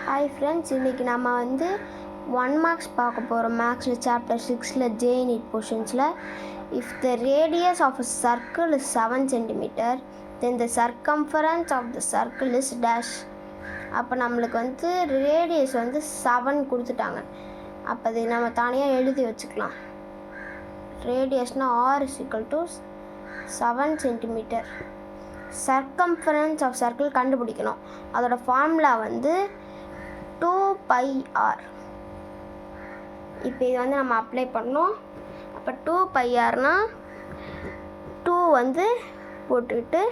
Hi friends, இன்றைக்கி நம்ம வந்து 1 மார்க்ஸ் பார்க்க போகிறோம். மேக்ஸில் சாப்டர் 6ல் ஜே நீட் போர்ஷன்ஸில். If the radius of a circle is 7 cm, then the circumference of the circle is dash. அப்போ நம்மளுக்கு வந்து ரேடியஸ் வந்து 7 கொடுத்துட்டாங்க. அப்போ அது நம்ம தனியாக எழுதி வச்சுக்கலாம். ரேடியஸ்னால் r = 7 cm. Circumference of circle கண்டுபிடிக்கணும். அதோட ஃபார்முலா வந்து 2πr. இப்போ இது வந்து நம்ம அப்ளை பண்ணோம். அப்போ 2πrனா 2 வந்து போட்டுக்கிட்டு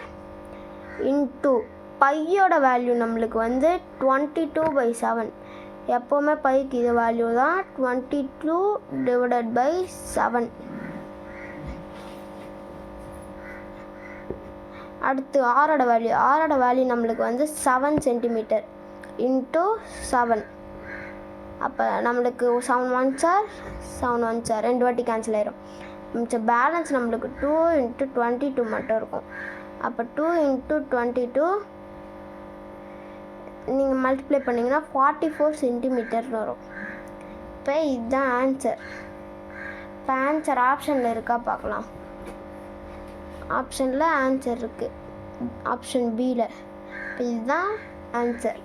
இன்ட்டு பையோட வேல்யூ நம்மளுக்கு வந்து 22/7. எப்போவுமே பைக்கு இது வேல்யூ தான் 22/7. அடுத்து ஆரோட வேல்யூ நம்மளுக்கு வந்து 7 cm இன்ட்டு 7. அப்போ நம்மளுக்கு 7 1s are 7 1s are 2 வாட்டி கேன்சல் ஆயிரும். மிச்சம் பேலன்ஸ் நம்மளுக்கு 2 × 22 மட்டும் இருக்கும். அப்போ 2 × 22 நீங்கள் மல்டிப்ளை பண்ணிங்கன்னா 44 cm வரும். இப்போ இதுதான் ஆன்சர். இப்போ ஆன்சர் ஆப்ஷனில் இருக்கா பார்க்கலாம். ஆப்ஷனில் ஆன்சர் இருக்குது, ஆப்ஷன் பியில். இப்போ இதுதான் ஆன்சர்.